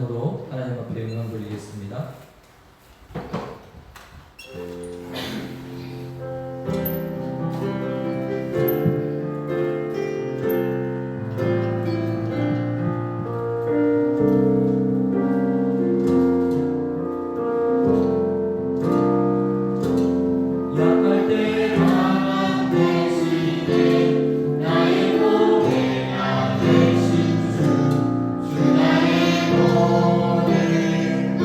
찬양으로 하나님 앞에 영광 돌리겠습니다. 나의 모든 것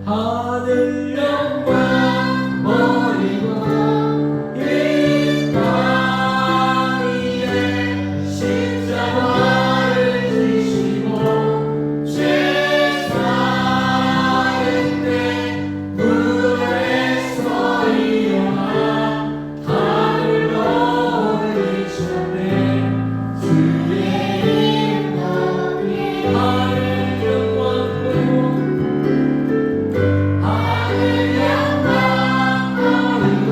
하늘 영광 버리고 이 땅 위에 십자가를 지시고 죄 사는 내 무덤에서 일어나 하늘로 올리셨네. 주의 이름 높이 하늘 영광 버리고 하늘 영광 버리고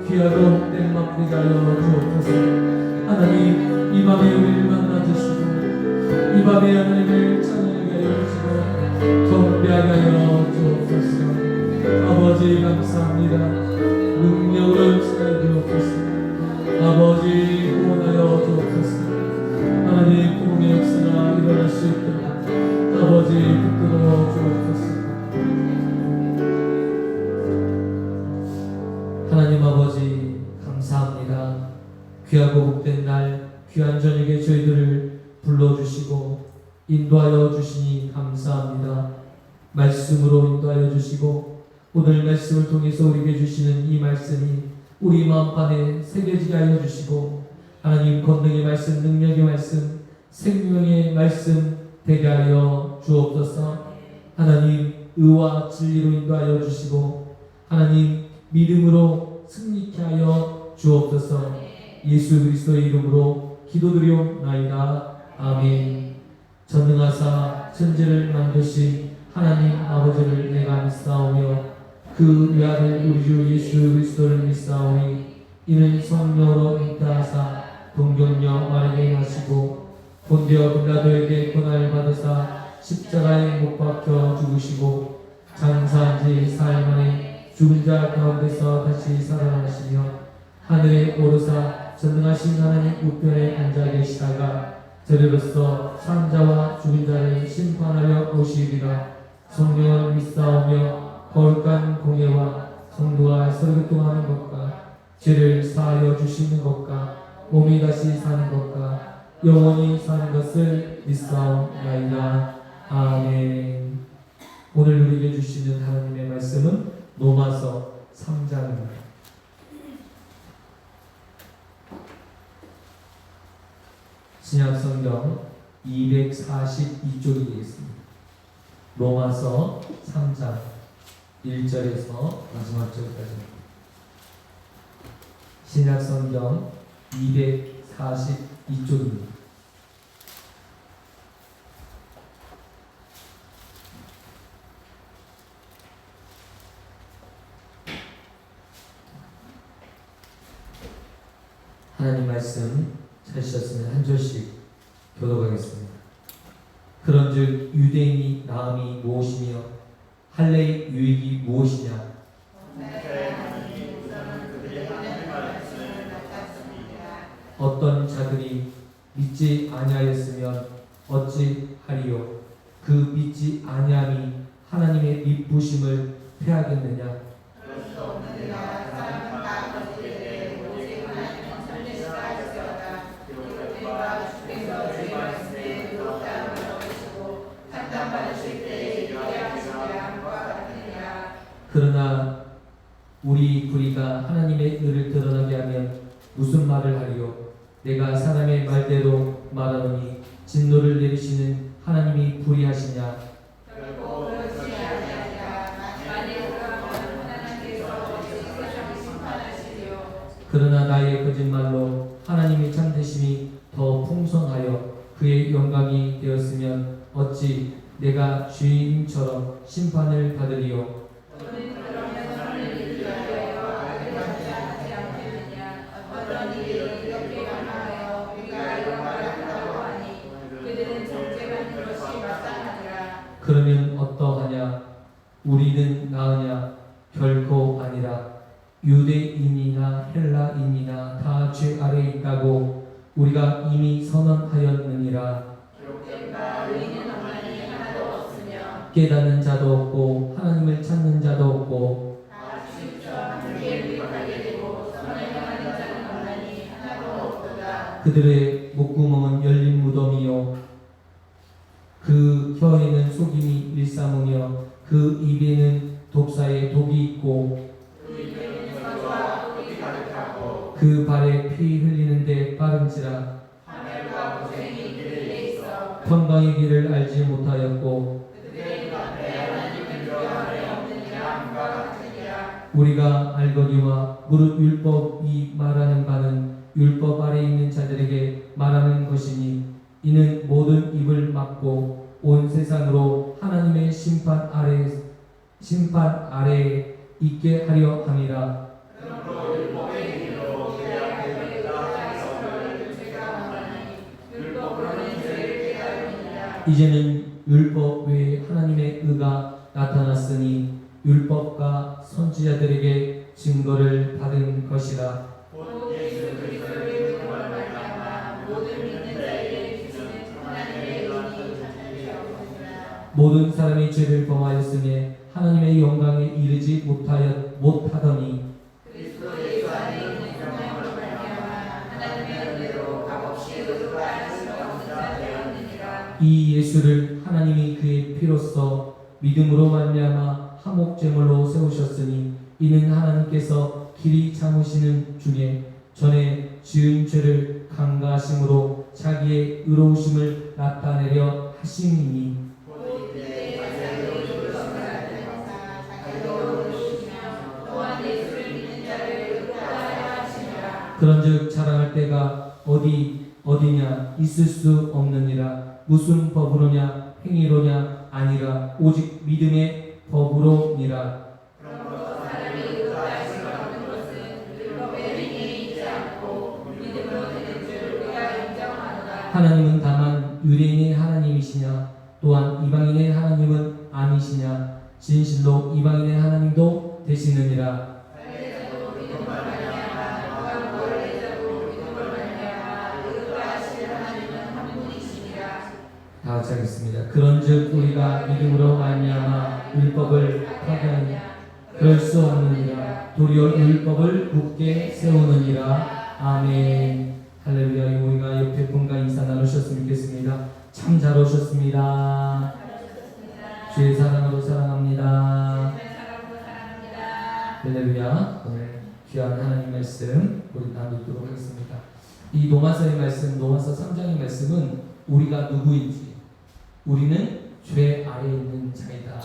귀하고 복된 맘 되게 하여 주옵소서. 하나님 이 밤에 우리를 만나 주시고 이 밤에 하나님을 찬양하게 하여 주시고 경배하게 하여 주옵소서. 아버지 감사합니다. 능력을 주여 주옵소서. 아버지 구원하여 주옵소서. 하나님 구원의 역사가 일어날 수 있도록 아버지 붙들어 주옵소서. 하나님 아버지 감사합니다. 귀하고 복된 날 귀한 저녁에 저희들을 불러주시고 인도하여 주시니 감사합니다. 말씀으로 인도하여 주시고 오늘 말씀을 통해서 우리에게 주시는 이 말씀이 우리 마음판에 새겨지게 하여 주시고 하나님 권능의 말씀, 능력의 말씀, 생명의 말씀 되게 하여 주옵소서. 하나님 의와 진리로 인도하여 주시고 하나님 믿음으로 승리케 하여 주옵소서. 예수 그리스도의 이름으로 기도드리옵나이다. 아멘. 전능하사 천지를 만드신 하나님 아버지를 내가 믿사오며 그 외아들 우리 주 예수 그리스도를 믿사오니 이는 성령으로 잉태하사 동정녀 마리아에게 하시고 본디오 빌라도에게 고난을 받으사 십자가에 못 박혀 죽으시고 장사한 지 사흘 만에 죽은 자 가운데서 다시 살아나시며 하늘에 오르사 전능하신 하나님 우편에 앉아 계시다가 저리로서 산자와 죽은 자를 심판하려 오시리라. 성령을 믿사오며 거룩한 공예와 성도가 설교통하는 것과 죄를 사하여 주시는 것과 몸이 다시 사는 것과 영원히 사는 것을 믿사옵나이다. 아멘. 오늘 우리에게 주시는 하나님의 말씀은 로마서 3장입니다. 신약성경 242쪽이 되겠습니다. 로마서 3장 1절에서 마지막 절까지. 신약성경 242쪽입니다. 하나님 말씀 찾으셨으면 한 절씩 교독하겠습니다. 그런즉 유대인이 나음이 무엇이며 할례의 유익이 무엇이냐? 어떤 자들이 믿지 아니하였으면 어찌 하리요? 그 믿지 아니함이 하나님의 미쁘심을 패하겠느냐? 그러나 우리 불의가 하나님의 의를 드러나게 하면 무슨 말을 하리요? 내가 사람의 말대로 말하노니 진노를 내리시는 하나님이 불의하시냐? 결코 그렇지 아니하리라. 만일 그러면 하나님께서 세상을 심판하시리요. 그러나 나의 거짓말로 하나님의 참되심이 더 풍성하여 그의 영광이 되었으면 어찌 내가 주인처럼 심판을 받으리요? 너는 그러면 너를 위하여 아들같이 하지 않겠느냐? 어떤 일이 이렇게 강하여 우리가 영광을 한다고 하니 그들은 정죄받는 것이 마땅하니라. 그러면 어떠하냐? 우리는 나으냐? 결코 아니라. 유대인이나 헬라인이나 다 죄 아래에 있다고 우리가 이미 선언하였느니라. 기록된 바 의인은 없나니 하나도 없으며 깨닫는 자도 없고 하나님을 찾는 자도 없고 다 주십시오. 함께 유익하게 되고 선을 행하는 자는 없나니 하나도 없도다. 그들의 목구멍은 열린 무덤이요 그 혀에는 속임이 일삼으며 그 입에는 독사의 독이 있고 그 입에는 서주와 독이 가득하고 그 발에 피 흘리는데 빠른지라. 파멸과 고생이 그들에게 있어 평강의 길을 알지 못하였고 그들의 앞에 하나님을 교함에 없는 양과 같으니라. 우리가 알거니와 무릇 율법이 말하는 바는 율법 아래 있는 자들에게 말하는 것이니 이는 모든 입을 막고 온 세상으로 하나님의 심판 아래에 있게 하려 함이라. 그러므로 율법의 이제는 율법 외에 하나님의 의가 나타났으니 율법과 선지자들에게 증거를 받은 것이라. 곧 예수 그리스도를 믿음으로 말미암아 모든 믿는 자에게 주시는 하나님의 은이 전해지었느니라. 모든 사람이 죄를 범하였으니 하나님의 영광에 이르지 못하더니 그리스도 예수 안에 있는 성령으로 말미암아 하나님의 은혜로 값없이 의롭다 하심을 얻는 자 되었느니라. 이 예수를 하나님이 그의 피로써 믿음으로 말미암아 화목제물로 세우셨으니 이는 하나님께서 길이 참으시는 중에 전에 지은 죄를 강가하심으로 자기의 의로우심을 나타내려 하심이니. 곧 그의 자세히 의로우심을 나타내사 자기도 의로우시며 또한 예수를 믿는 자를 의롭다 하여 하시니라. 그런즉 자랑할 때가 어디냐 있을 수 없느니라. 무슨 법으로냐 행위로냐 아니라 오직 믿음의 법으로니라. 그러므로 사람이 의롭다 하심을 얻는 것은 율법의 행위에 있지 않고 믿음으로 되는 줄 우리가 인정하노라. 하나님은 다만 유대인의 하나님이시냐 또한 이방인의 하나님은 아니시냐. 진실로 이방인의 하나님도 되시느니라. 할례자도 믿음으로 말미암아 누가 무엇을 내자도 믿음으로 말미암아 의롭다 하실 하나님은 한 분이시니라. 다 같이 하겠습니다. 그런즉 우리가 믿음으로 말미암아 율법을 파괴하니 그럴 수 없느니라. 도리어 율법을 굳게 세우느니라. 아멘. 할렐루야. 우리가 옆에 분과 인사 나누셨으면 좋겠습니다. 참 잘 오셨습니다. 주의 사랑으로 사랑합니다. 사랑으로 사랑합니다. 할렐루야. 오늘 귀한 하나님 말씀 우리 나누도록 하겠습니다. 이 로마서의 말씀, 로마서 3장의 말씀은 우리가 누구인지, 우리는 죄 아래에 있는 자이다.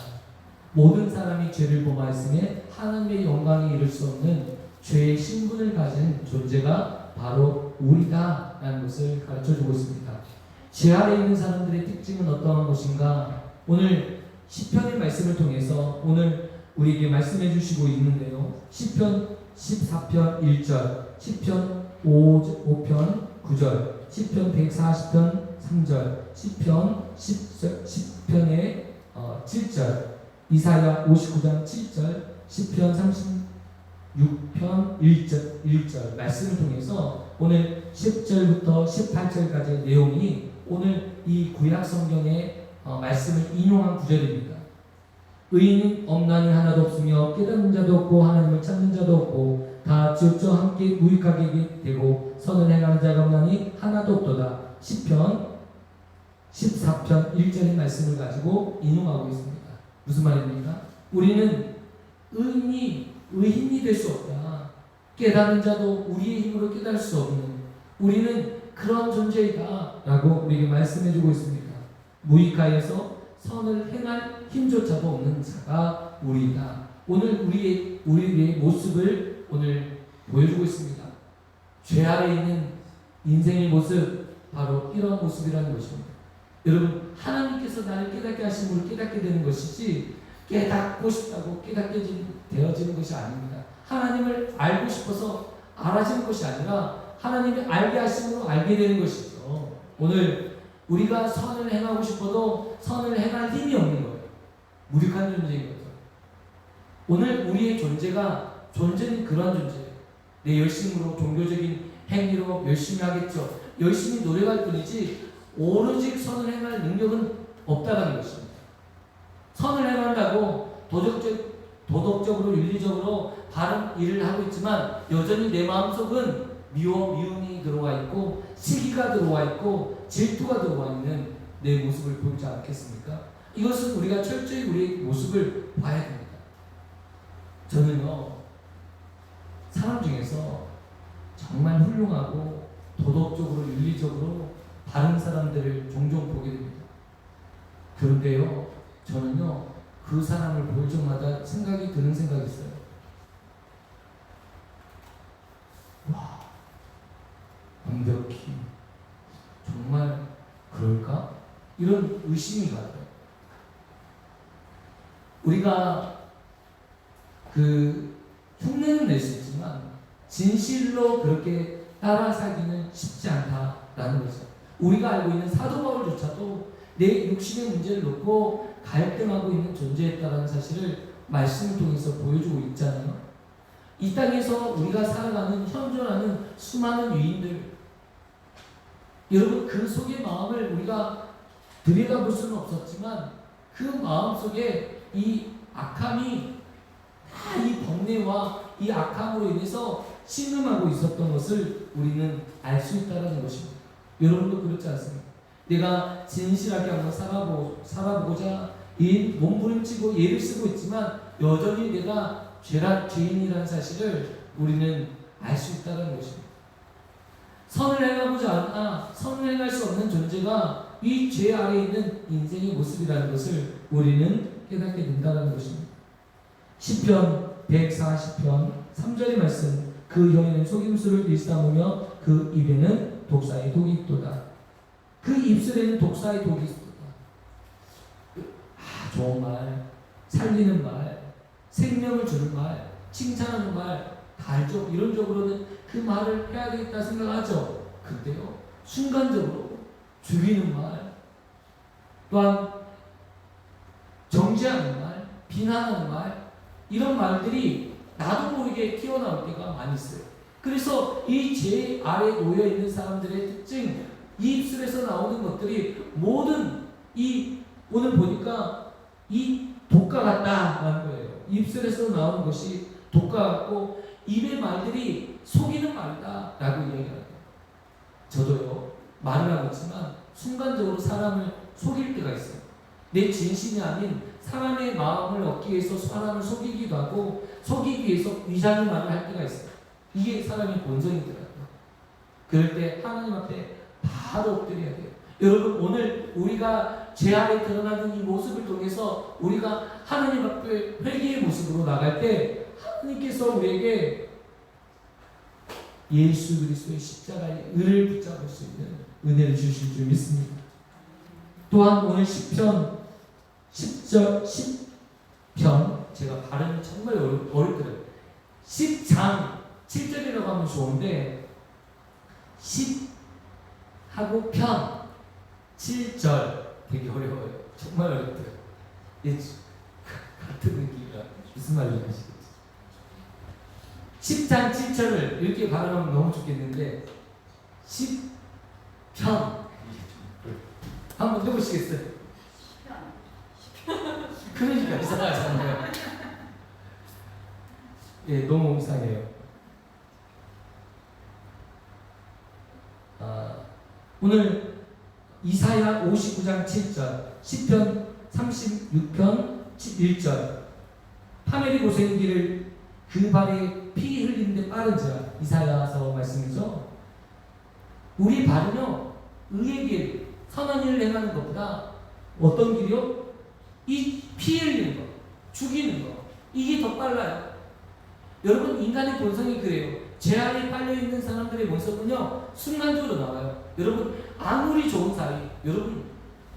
모든 사람이 죄를 범하였으니 하나님의 영광에 이를 수 없는 죄의 신분을 가진 존재가 바로 우리다 라는 것을 가르쳐주고 있습니다. 죄 아래에 있는 사람들의 특징은 어떠한 것인가? 오늘 시편의 말씀을 통해서 오늘 우리에게 말씀해 주시고 있는데요. 시편 14편 1절, 시편 5편 9절, 시편 140편 3절, 시편 10편의 7절, 이사야 59장 7절, 시편 36편 1절 말씀을 통해서 오늘 10절부터 18절까지의 내용이 오늘 이 구약 성경의 말씀을 인용한 구절입니다. 의인은 없나니 하나도 없으며 깨닫는 자도 없고 하나님을 찾는 자도 없고 다 지옥저 함께 무익하게 되고 선을 행하는 자가 없나니 하나도 없도다. 시편 14편 1절의 말씀을 가지고 인용하고 있습니다. 무슨 말입니까? 우리는 의인이 될 수 없다. 깨닫는 자도 우리의 힘으로 깨달을 수 없는, 우리는 그런 존재이다 라고 우리에게 말씀해주고 있습니다. 무익하여서 선을 행할 힘조차도 없는 자가 우리이다. 오늘 우리의 모습을 오늘 보여주고 있습니다. 죄 아래 있는 인생의 모습, 바로 이런 모습이라는 것입니다. 여러분, 하나님께서 나를 깨닫게 하심으로 깨닫게 되는 것이지 깨닫고 싶다고 깨닫게 되어지는 것이 아닙니다. 하나님을 알고 싶어서 알아지는 것이 아니라 하나님이 알게 하심으로 알게 되는 것이죠. 오늘 우리가 선을 행하고 싶어도 선을 행할 힘이 없는 거예요. 무력한 존재인 거죠. 오늘 우리의 존재는 그런 존재예요. 내 열심으로 종교적인 행위로 열심히 하겠죠. 열심히 노력할 뿐이지 오로지 선을 행할 능력은 없다는 것입니다. 선을 행한다고 도덕적으로 윤리적으로 바른 일을 하고 있지만 여전히 내 마음속은 미움이 들어와 있고 시기가 들어와 있고 질투가 들어와 있는 내 모습을 보지 않겠습니까? 이것은 우리가 철저히 우리의 모습을 봐야 됩니다. 저는요, 사람 중에서 정말 훌륭하고 도덕적으로 윤리적으로 바른 사람들을 종종 보게 됩니다. 그런데요, 저는요, 그 사람을 볼 적마다 드는 생각이 있어요. 와, 완벽히 정말 그럴까? 이런 의심이 가요. 우리가 흉내는 낼 수 있지만 진실로 그렇게 따라 살기는 쉽지 않다라는 거죠. 우리가 알고 있는 사도 바울조차도 내 육신의 문제를 놓고 갈등하고 있는 존재였다는 사실을 말씀을 통해서 보여주고 있잖아요. 이 땅에서 우리가 살아가는 현존하는 수많은 유인들, 여러분 그 속의 마음을 우리가 들여다볼 수는 없었지만 그 마음 속에 이 악함이 다 이 번뇌와 이 악함으로 인해서 신음하고 있었던 것을 우리는 알 수 있다는 것입니다. 여러분도 그렇지 않습니까? 내가 진실하게 한번 살아보고자 이 몸부림치고 예를 쓰고 있지만 여전히 내가 죄인이라는 사실을 우리는 알 수 있다는 것입니다. 선을 행하고자 하나 선을 행할 수 없는 존재가 이 죄 아래에 있는 인생의 모습이라는 것을 우리는 깨닫게 된다는 것입니다. 시편 140편 3절의 말씀, 그 혀에는 속임수를 일삼으며 그 입에는 독사의 독이 있도다. 그 입술에는 독사의 독이 있도다. 좋은 말, 살리는 말, 생명을 주는 말, 칭찬하는 말 다 알죠. 이론적으로는 그 말을 해야 되겠다 생각하죠. 근데요, 순간적으로 죽이는 말, 또한 정죄하는 말, 비난하는 말, 이런 말들이 나도 모르게 튀어나올 때가 많이 있어요. 그래서 이 죄 아래 놓여 있는 사람들의 특징, 이 입술에서 나오는 것들이 모든 오늘 보니까 이 독과 같다라는 거예요. 입술에서 나오는 것이 독과 같고 입의 말들이 속이는 말이다라고 이야기합니다. 저도요, 말을 하고 있지만 순간적으로 사람을 속일 때가 있어요. 내 진심이 아닌 사람의 마음을 얻기 위해서 사람을 속이기도 하고 속이기 위해서 위장의 말을 할 때가 있어요. 이게 사람의 본성이더라고요. 그럴 때 하나님 앞에 바로 엎드려야 돼요. 여러분, 오늘 우리가 죄 아래 드러나는 이 모습을 통해서 우리가 하나님 앞에 회개의 모습으로 나갈 때 하나님께서 우리에게 예수 그리스도의 십자가의 의를 붙잡을 수 있는 은혜를 주실 줄 믿습니다. 또한 오늘 시편 10편, 제가 발음이 정말 어렵더라고요. 10장 7절이라고 하면 좋은데 10하고 편 7절 되게 어려워요. 정말 어렵더라고요. 예, 같은 느낌이라 무슨 말인지 아시겠죠? 10장 7절을 이렇게 발음하면 너무 좋겠는데 10편 한번 해보시겠어요? 그러니까 이상하잖아요. 예, 너무 이상해요. 오늘 이사야 59장 7절, 시편 36편 1절, 파멜이 고생의 길을 그 발에 피 흘리는데 빠른지라, 이사야서 말씀이죠. 우리 발은요, 의의 길, 선한 일을 행하는 것보다 어떤 길이요? 이 피 흘리는 거, 죽이는 거, 이게 더 빨라요. 여러분, 인간의 본성이 그래요. 죄 안에 빨려있는 사람들의 본성은요, 순간적으로 나와요. 여러분, 아무리 좋은 사이, 여러분,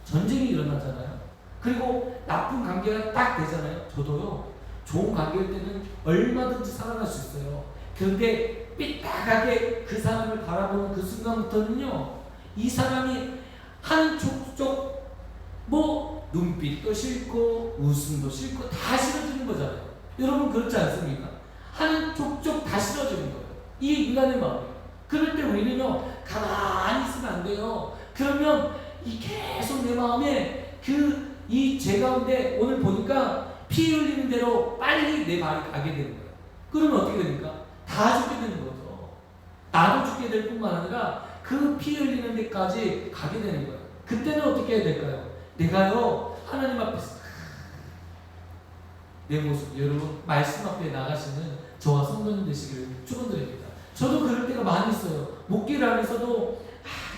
전쟁이 일어나잖아요. 그리고 나쁜 관계가 딱 되잖아요. 저도요, 좋은 관계일 때는 얼마든지 살아날 수 있어요. 그런데 삐딱하게 그 사람을 바라보는 그 순간부터는요, 이 사람이 한쪽 눈빛도 싫고 웃음도 싫고 다 싫어지는 거잖아요. 여러분, 그렇지 않습니까? 한쪽 다 싫어지는 거예요. 이게 인간의 마음이에요. 그럴 때 우리는요, 가만히 있으면 안 돼요. 그러면 이 계속 내 마음에 이 죄 가운데 오늘 보니까 피 흘리는 대로 빨리 내 발이 가게 되는 거예요. 그러면 어떻게 됩니까? 다 죽게 되는 거죠. 나도 죽게 될 뿐만 아니라 그 피 흘리는 데까지 가게 되는 거예요. 그때는 어떻게 해야 될까요? 내가요, 하나님 앞에서 내 모습, 여러분, 말씀 앞에 나가시는 저와 성도님 되시기를 축원드립니다. 저도 그럴 때가 많이 있어요. 목기를 하면서도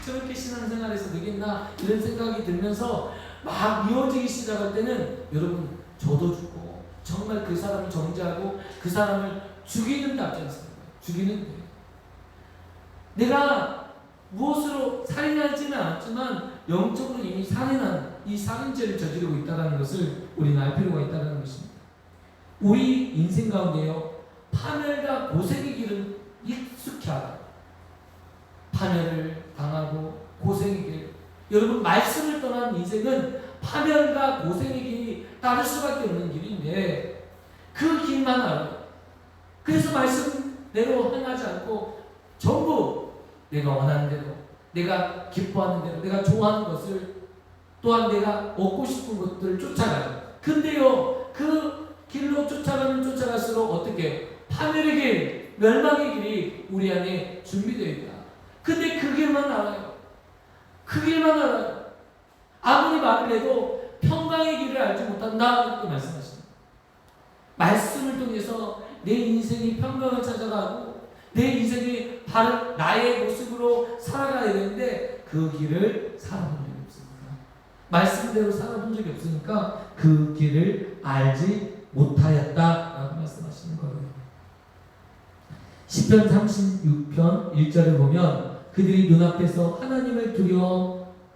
저렇게 신앙생활에서 되겠나 이런 생각이 들면서 막 미워지기 시작할 때는 여러분, 저도 죽고 정말 그 사람을 정죄하고 그 사람을 죽이는 데 앞장서는 거예요. 죽이는 데. 내가 무엇으로 살인하지는 않았지만 영적으로 이미 살인한 이 살인죄를 저지르고 있다는 것을 우리는 알 필요가 있다는 것입니다. 우리 인생 가운데요, 파멸과 고생의 길은 익숙히 알아요. 파멸을 당하고 고생의 길, 여러분, 말씀을 떠난 인생은 파멸과 고생의 길이 따를 수밖에 없는 길인데 그 길만 알아요. 그래서 말씀대로 행하지 않고 전부 내가 원하는 대로, 내가 기뻐하는 대로, 내가 좋아하는 것을, 또한 내가 얻고 싶은 것들을 쫓아가요. 근데요, 그 길로 쫓아갈수록 어떻게 파멸의 길, 멸망의 길이 우리 안에 준비되어 있다. 근데 그 길만 알아요. 그 길만 알아요. 아무리 말을 해도 평강의 길을 알지 못한다 이렇게 말씀하십니다. 말씀을 통해서 내 인생이 평강을 찾아가고 내 인생이 바른 나의 모습으로 살아가야 되는데 그 길을 살아본 적이 없습니다. 말씀대로 살아본 적이 없으니까 그 길을 알지 못하였다라고 말씀하시는 거예요. 시편 36편 1절에 보면 그들이 눈앞에서 하나님을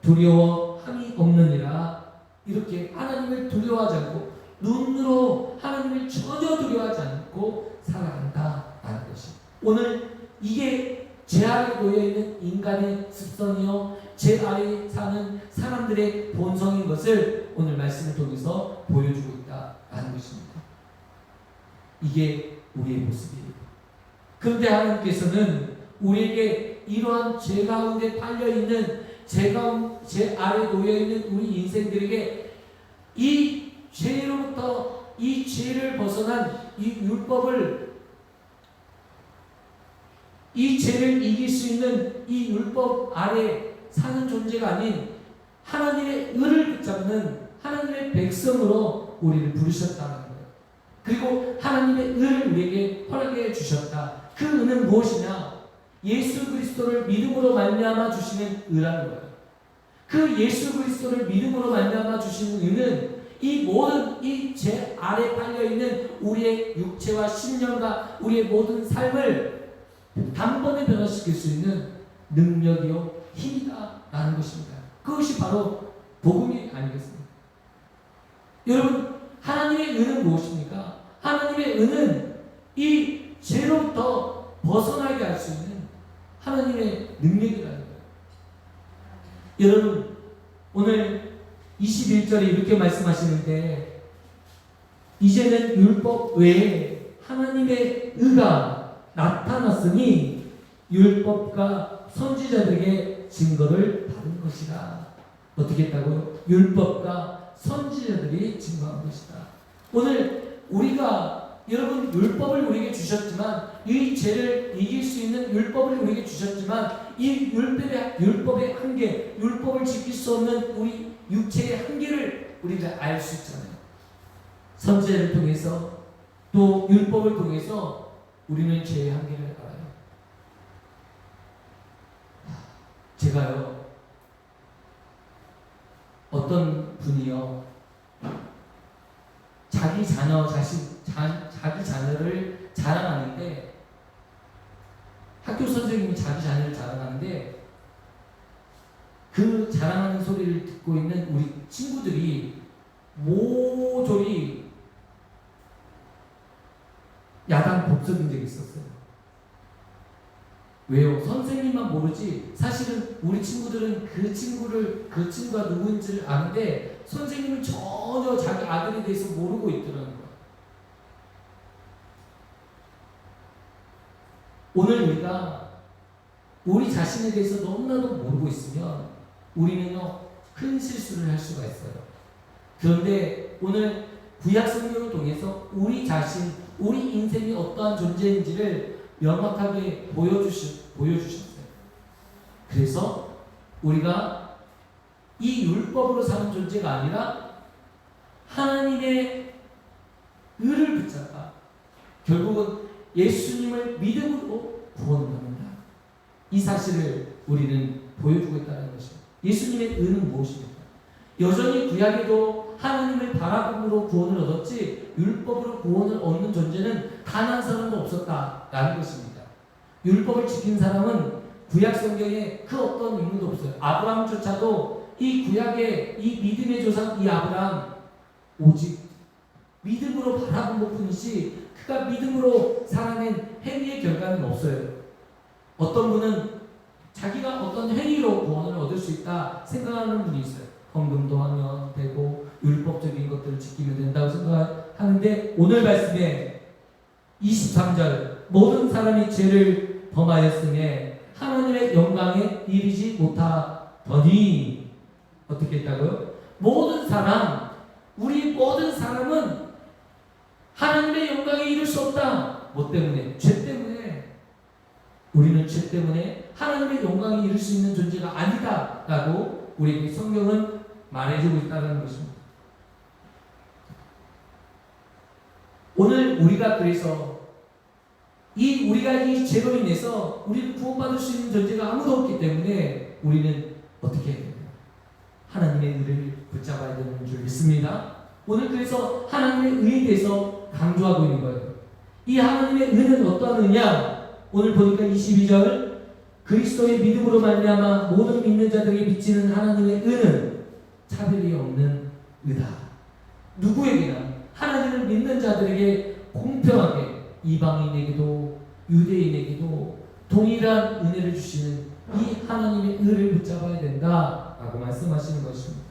두려워함이 없느니라. 이렇게 하나님을 두려워하지 않고 눈으로 하나님을 전혀 두려워하지 않고 살아간다라는 것이, 오늘 이게 제 아래 놓여있는 인간의 습성이요, 제 아래에 사는 사람들의 본성인 것을 오늘 말씀을 통해서 보여주고 있다라는 것입니다. 이게 우리의 모습이에요. 그런데 하나님께서는 우리에게 이러한 죄 가운데 팔려있는, 제 아래 놓여있는 우리 인생들에게 이 죄로부터, 이 죄를 벗어난 이 율법을, 이 죄를 이길 수 있는 이 율법 아래 사는 존재가 아닌 하나님의 의를 붙잡는 하나님의 백성으로 우리를 부르셨다는 거예요. 그리고 하나님의 의를 우리에게 허락해 주셨다. 그 의는 무엇이냐? 예수 그리스도를 믿음으로 말미암아 주시는 의라는 거예요. 그 예수 그리스도를 믿음으로 말미암아 주시는 의는 이 모든 이 죄 아래 팔려있는 우리의 육체와 신령과 우리의 모든 삶을 단번에 변화시킬 수 있는 능력이요 힘이다 라는 것입니다. 그것이 바로 복음이 아니겠습니까? 여러분, 하나님의 의는 무엇입니까? 하나님의 의는 이 죄로부터 벗어나게 할 수 있는 하나님의 능력이라는 거예요. 여러분, 오늘 21절에 이렇게 말씀하시는데, 이제는 율법 외에 하나님의 의가 나타났으니 율법과 선지자들에게 증거를 받은 것이다. 어떻게 했다고요? 율법과 선지자들이 증거한 것이다. 오늘 우리가, 여러분, 율법을 우리에게 주셨지만, 이 죄를 이길 수 있는 율법을 우리에게 주셨지만, 이 율법의 한계, 율법을 지킬 수 없는 우리 육체의 한계를 우리가 알 수 있잖아요. 선지자를 통해서, 또 율법을 통해서 우리는 죄의 한계를 알아요. 제가요, 어떤 분이요, 자기 자녀를 자랑하는데, 학교 선생님이 자기 자녀를 자랑하는데, 그 자랑하는 소리를 듣고 있는 우리 친구들이 모조리 야단 법석인 적이 있었어요. 왜요? 선생님만 모르지 사실은 우리 친구들은 그 친구가 누구인지를 아는데 선생님은 전혀 자기 아들에 대해서 모르고 있더라는 거예요. 오늘 우리가 우리 자신에 대해서 너무나도 모르고 있으면 우리는요, 큰 실수를 할 수가 있어요. 그런데 오늘 구약 성경을 통해서 우리 자신, 우리 인생이 어떠한 존재인지를 명확하게 보여주셨어요. 그래서 우리가 이 율법으로 사는 존재가 아니라 하나님의 의를 붙잡아 결국은 예수님을 믿음으로 구원을 받는다. 이 사실을 우리는 보여주고 있다는 것입니다. 예수님의 의는 무엇입니까? 여전히 구약에도 하나님을 바라봄으로 구원을 얻었지 율법으로 구원을 얻는 존재는 단 한 사람도 없었다라는 것입니다. 율법을 지킨 사람은 구약 성경에 그 어떤 인물도 없어요. 아브라함조차도 이 구약의 이 믿음의 조상 이 아브라함 오직 믿음으로 바라본 것 뿐이지 그가 믿음으로 살아낸 행위의 결과는 없어요. 어떤 분은 자기가 어떤 행위로 구원을 얻을 수 있다 생각하는 분이 있어요. 헌금도 하면 되고 율법적인 것들을 지키면 된다고 생각하는데 오늘 말씀에 23절 모든 사람이 죄를 범하였음에 하나님의 영광에 이르지 못하더니 어떻게 했다고요? 모든 사람, 우리 모든 사람은 하나님의 영광에 이를 수 없다. 뭐 때문에? 죄 때문에. 우리는 죄 때문에 하나님의 영광에 이를 수 있는 존재가 아니다 라고 우리에게 성경은 말해주고 있다는 것입니다. 오늘 우리가 그래서 우리가 이 죄로 인해서 우리는 구원받을 수 있는 존재가 아무도 없기 때문에 우리는 어떻게 해야 돼요? 하나님의 의를 붙잡아야 되는 줄 믿습니다. 오늘 그래서 하나님의 의에 대해서 강조하고 있는 거예요. 이 하나님의 의는 어떤 의냐? 오늘 보니까 22절 그리스도의 믿음으로 말미암아 모든 믿는 자들에게 비치는 하나님의 의는 차별이 없는 의다. 누구에게나 하나님을 믿는 자들에게 공평하게 이방인에게도 유대인에게도 동일한 은혜를 주시는 이 하나님의 의를 붙잡아야 된다라고 말씀하시는 것입니다.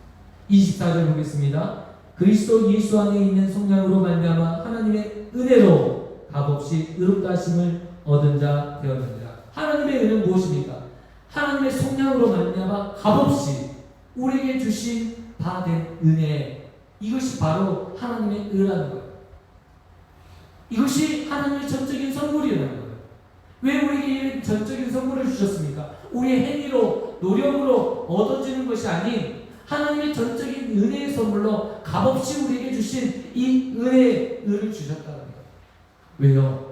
24절 보겠습니다. 그리스도 예수 안에 있는 성령으로 말미암아 하나님의 은혜로 값없이 의롭다 하심을 얻은 자 되었느니라. 하나님의 은혜는 무엇입니까? 하나님의 성령으로 말미암아 값없이 우리에게 주신 바 된 은혜, 이것이 바로 하나님의 의라는 거예요. 이것이 하나님의 전적인 선물이라는 거예요. 왜 우리에게 전적인 선물을 주셨습니까? 우리의 행위로 노력으로 얻어지는 것이 아닌 하나님의 전적인 은혜의 선물로 값없이 우리에게 주신 이 은혜의 의를 주셨다는 거예요. 왜요?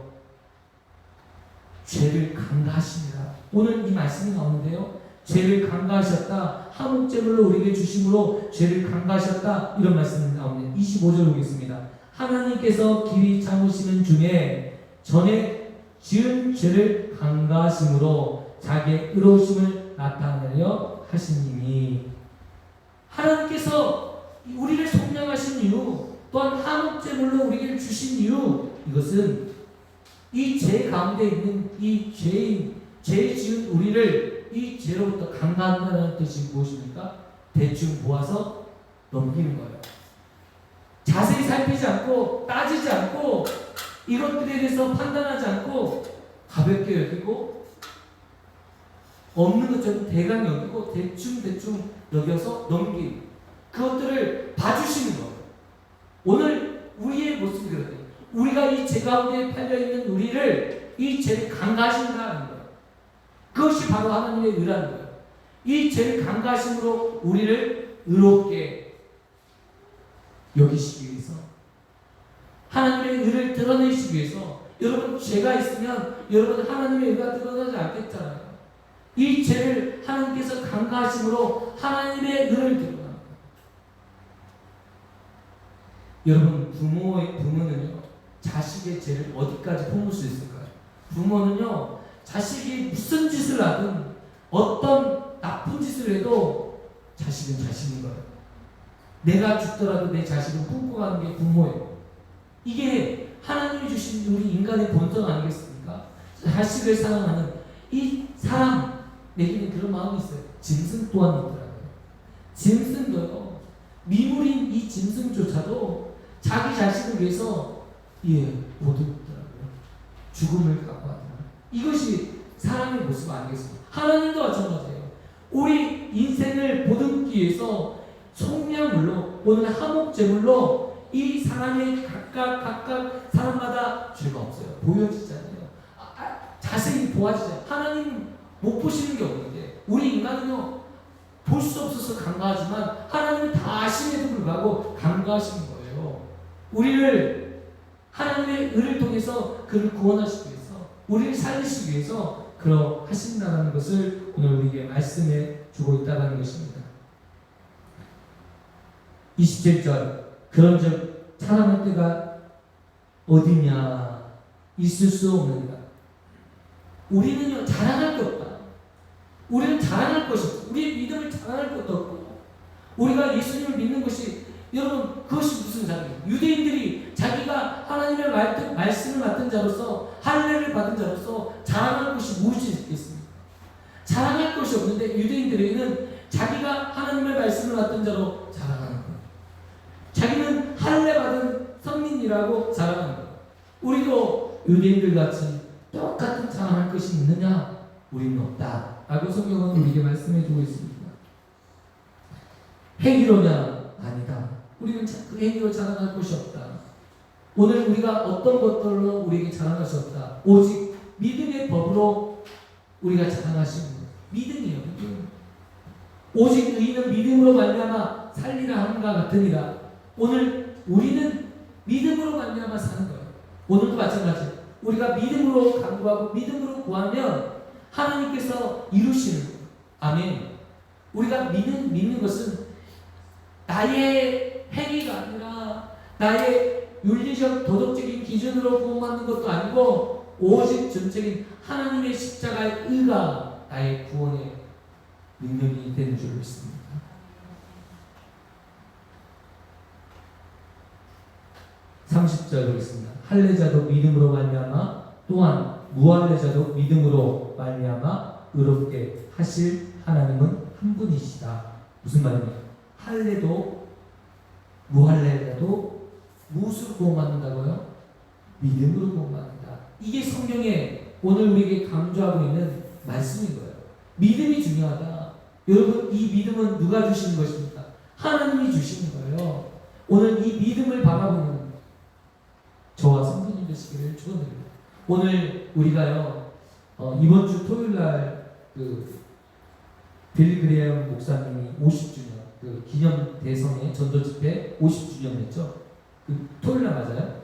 죄를 강가하시니라. 오늘 이 말씀이 나오는데요. 죄를 강가하셨다. 화목제물로 우리에게 주심으로 죄를 강가하셨다. 이런 말씀이 나옵니다. 25절 보겠습니다. 하나님께서 길이 참으시는 중에 전에 지은 죄를 강가하심으로 자기의 의로우심을 나타내려 하시니니. 하나님께서 우리를 속량하신 이유, 또한 화목제물로 우리에게 주신 이유, 이것은 이 죄 가운데 있는 이 죄 지은 우리를 이 죄로부터 강간한다는 뜻이 무엇입니까? 대충 보아서 넘기는 거예요. 자세히 살피지 않고 따지지 않고 이것들에 대해서 판단하지 않고 가볍게 여기고 없는 것처럼 대강 여기고 대충 여겨서 넘기는, 그것들을 봐주시는 거예요. 오늘 우리의 모습이 그렇대요. 우리가 이 죄 가운데 팔려있는 우리를 이 죄를 강가하신다는 거예요. 그것이 바로 하나님의 의라는 거예요. 이 죄를 강가하심으로 우리를 의롭게 여기시기 위해서, 하나님의 의를 드러내시기 위해서. 여러분 죄가 있으면 여러분 하나님의 의가 드러나지 않겠잖아요. 이 죄를 하나님께서 강가하심으로 하나님의 의를 드러납니다. 여러분 부모는요 자식의 죄를 어디까지 품을 수 있을까요? 부모는요 자식이 무슨 짓을 하든 어떤 나쁜 짓을 해도 자식은 자식인 거예요. 내가 죽더라도 내 자식을 품고 가는 게 부모예요. 이게 하나님이 주신 우리 인간의 본성 아니겠습니까? 자식을 사랑하는 이 사람에게는 그런 마음이 있어요. 짐승 또한 있더라고요. 짐승도요 미물인 이 짐승조차도 자기 자식을 위해서 보듬더라고요. 죽음을 각오하더라고요. 이것이 사람의 모습 아니겠습니까? 하나님도 마찬가지예요. 우리 인생을 보듬기 위해서 속량물로, 오늘 화목제물로 이 사람의 각각 사람마다 죄가 없어요. 보여지잖아요. 자세히 보아지잖아요. 하나님 못 보시는 게 없는데 우리 인간은요 볼 수 없어서 간과하지만 하나님은 다 아심에도 불구하고 간과하시는 거예요. 우리를 하나님의 의를 통해서 그를 구원하시기 위해서, 우리를 살리시기 위해서 그러하신다는 것을 오늘 우리에게 말씀해 주고 있다는 것입니다. 27절 그런즉 사랑할 때가 어디냐? 있을 수 없느니라. 우리는요 자랑할 게 없다. 우리는 자랑할 것이 없고, 우리의 믿음을 자랑할 것도 없고, 우리가 예수님을 믿는 것이, 여러분 그것이 무슨 자랑이에요? 유대인들이 자기가 하나님의 말씀을 맡은 자로서 할례를 받은 자로서 자랑할 것이 무엇이 있겠습니까? 자랑할 것이 없는데 유대인들에게는 자기가 하나님의 말씀을 받던 자로 자랑하는 거예요. 자기는 할례 받은 선민이라고 자랑하는 거예요. 우리도 유대인들 같이 똑같은 자랑할 것이 있느냐? 우리는 없다 라고 성경은 우리에게 말씀해주고 있습니다. 행위로냐? 아니다. 우리는 그 행위로 자랑할 것이 없다. 오늘 우리가 어떤 것들로 우리에게 자랑할 수 없다. 오직 믿음의 법으로 우리가 자랑하시는 거예요. 믿음이에요. 믿음. 오직 의인은 믿음으로 말미암아 살리라 함과 같으니라. 오늘 우리는 믿음으로 말미암아 사는 거예요. 오늘도 마찬가지. 우리가 믿음으로 간구하고 믿음으로 구하면 하나님께서 이루시는 거예요. 아멘. 우리가 믿는 것은 나의 행위가 아니라 나의 윤리적 도덕적인 기준으로 구원받는 것도 아니고 오직 전적인 하나님의 십자가의 의가 나의 구원의 능력이 되는 줄 믿습니다. (30절) 보겠습니다. 할례자도 믿음으로 말미암아 또한 무할례자도 믿음으로 말미암아 의롭게 하실 하나님은 한 분이시다. 무슨 말입니까? 할례도 무할례자도 무엇으로 구원받는다고요? 믿음으로 구원받는다. 이게 성경에 오늘 우리에게 강조하고 있는 말씀인 거예요. 믿음이 중요하다. 여러분, 이 믿음은 누가 주시는 것입니까? 하나님이 주시는 거예요. 오늘 이 믿음을 바라보는 저와 성도님 되시기를 축원드립니다. 오늘 우리가요 이번 주 토요일 날 빌리 그레이엄 목사님이 50주년 기념 대성의 전도 집회 50주년 했죠. 토요일 날 맞아요?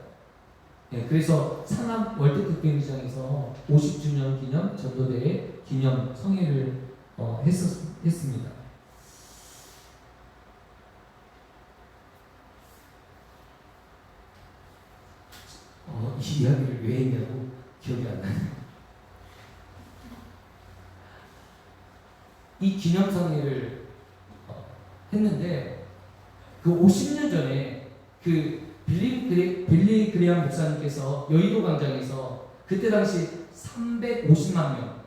네, 그래서 상암 월드컵 경기장에서 50주년 기념 전도대회 기념 성회를 했습니다. 이 이야기를 왜 했냐고 기억이 안 나요. 이 기념성회를 했는데 그 50년 전에 그 빌리 그레이엄 목사님께서 여의도 광장에서 그때 당시 350만 명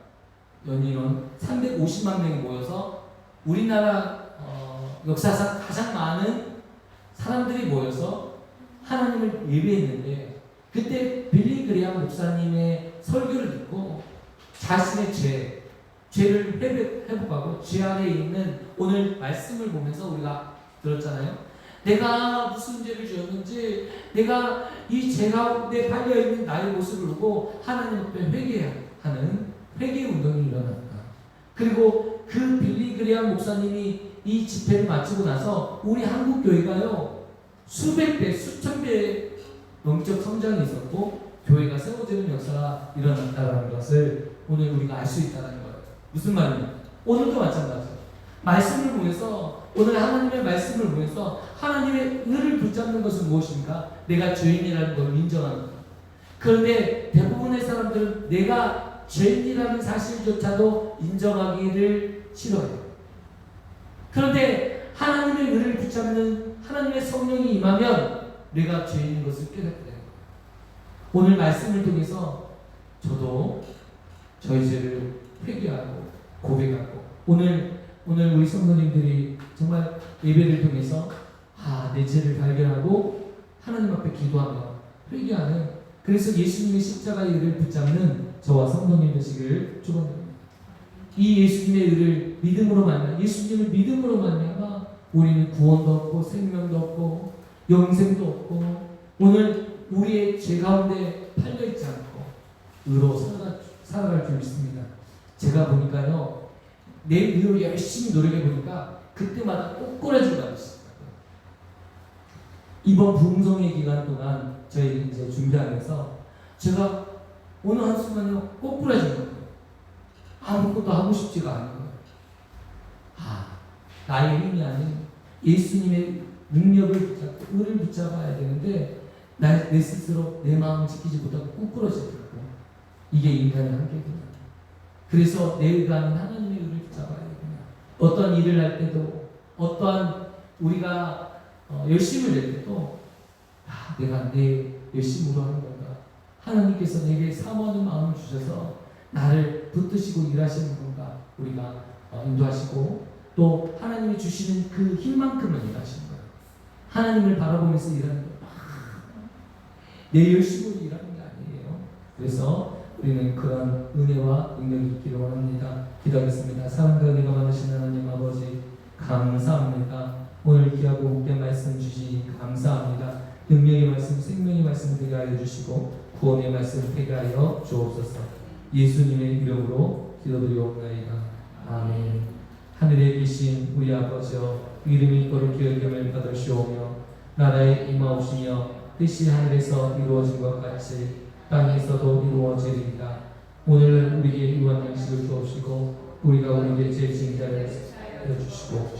연인원 350만 명이 모여서 우리나라 역사상 가장 많은 사람들이 모여서 하나님을 예배했는데 그때 빌리 그레이엄 목사님의 설교를 듣고 자신의 죄를 회복하고 죄 안에 있는 오늘 말씀을 보면서 우리가 들었잖아요. 내가 무슨 죄를 지었는지 내가 이 죄 가운데 팔려있는 나의 모습을 보고 하나님 앞에 회개하는 회개 운동이 일어났다. 그리고 그 빌리 그레이엄 목사님이 이 집회를 마치고 나서 우리 한국 교회가요 수백 배 수천 배 영적 성장이 있었고 교회가 세워지는 역사가 일어났다는 것을 오늘 우리가 알 수 있다는 거예요. 무슨 말입니까? 오늘도 마찬가지예요. 말씀을 보면서 오늘 하나님의 말씀을 보면서 하나님의 의를 붙잡는 것은 무엇입니까? 내가 죄인이라는 걸 인정하는 것. 그런데 대부분의 사람들은 내가 죄인이라는 사실조차도 인정하기를 싫어해요. 그런데 하나님의 의를 붙잡는 하나님의 성령이 임하면 내가 죄인인 것을 깨닫게 돼요. 오늘 말씀을 통해서 저도 저희 죄를 회개하고 고백하고 오늘 우리 성도님들이 정말 예배를 통해서 내 죄를 발견하고 하나님 앞에 기도하며 회개하는 그래서 예수님의 십자가의 의를 붙잡는 저와 성도님 되시기를 축원합니다. 이 예수님의 의를 믿음으로 만나 예수님을 믿음으로 만나면 우리는 구원도 없고 생명도 없고 영생도 없고 오늘 우리의 죄 가운데 팔려있지 않고 의로 살아갈 줄 믿습니다. 제가 보니까요 내 의로 열심히 노력해 보니까 그때마다 꼬꾸라지가 있습니다. 이번 부흥성회 기간 동안 저희 이제 준비하면서 제가 어느 한순간에 꼬꾸라진 거예요. 아무것도 하고 싶지가 않은 거예요. 나의 힘이 아닌 예수님의 능력을 붙잡고 의를 붙잡아야 되는데 내 스스로 내 마음을 지키지 못하고 꼬꾸라지더라고. 이게 인간의 한계구나. 그래서 내 의가 아닌 하나님의 의를 붙잡아야 되구나. 어떤 일을 할 때도 어떠한 우리가 열심을 낼 때도 내가 내 열심으로 하는 건가? 하나님께서 내게 사모하는 마음을 주셔서 나를 붙드시고 일하시는 건가? 우리가 인도하시고 또 하나님이 주시는 그 힘만큼은 일하시는 거예요. 하나님을 바라보면서 일하는 거예요. 내 열심으로 일하는 게 아니에요. 그래서 우리는 그런 은혜와 능력이 있기를 원합니다. 기도하겠습니다. 사랑과 은혜가 많으신 하나님 아버지 감사합니다. 오늘 귀하고 복된 말씀 주시니 감사합니다. 능력의 말씀, 생명의 말씀 되게 하여 주시고 구원의 말씀 되게 하여 주옵소서. 예수님의 이름으로 기도드리옵나이다. 아멘. 하늘에 계신 우리 아버지여, 이름이 거룩히 여김을 받으시오며 나라에 임하옵시며 뜻이 하늘에서 이루어진 것 같이 땅에서도 이루어지리이다. 오늘 우리에게 유한 양식을 주옵시고 우리가 우리에게 죄 지은 자를 사하여 주시고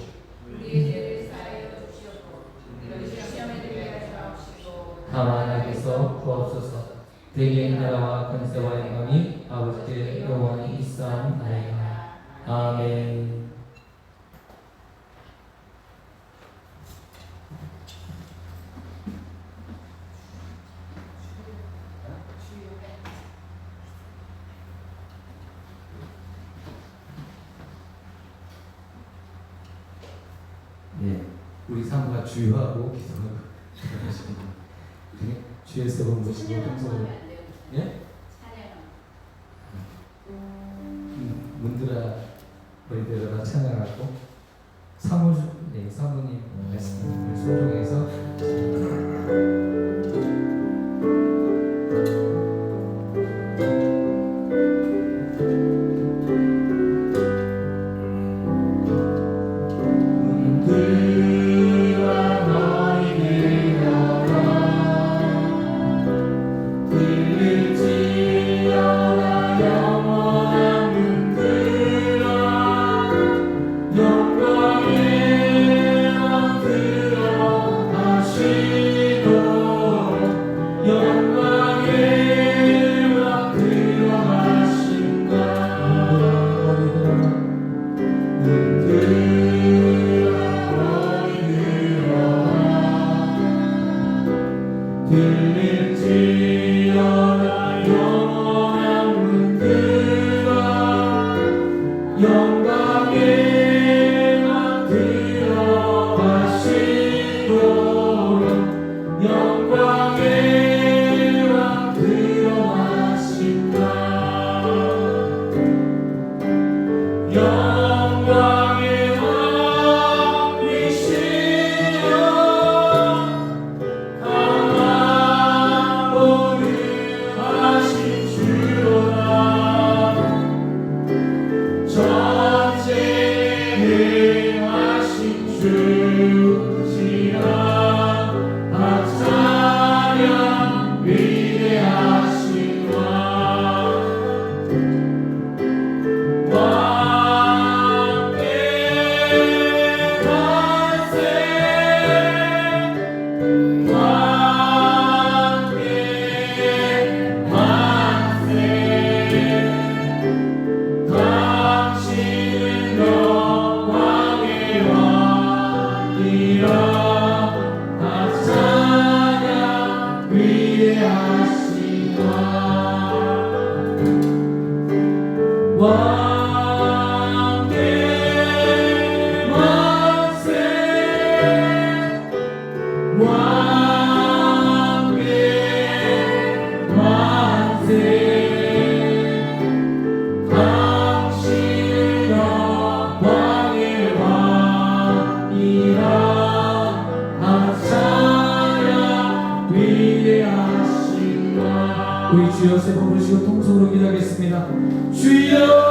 우리의 죄를 사하여 주시옵고 우리를 시험에 들게 하지 마옵시고 다만 악에서 구하옵소서. 대개의 나라와 권세와 영광이 아버지께 영원히 있사옵나이다. 아멘. 네, 우리 사모가 주유하고 기도하고 기도하십니다. 우리 주에서 본 것이고 동서로 예? 문드라 너희들아 찬양하고 사모님 말씀을 순종해서 우리 주여 세 번 부르시고 통성으로 기도하겠습니다. 주여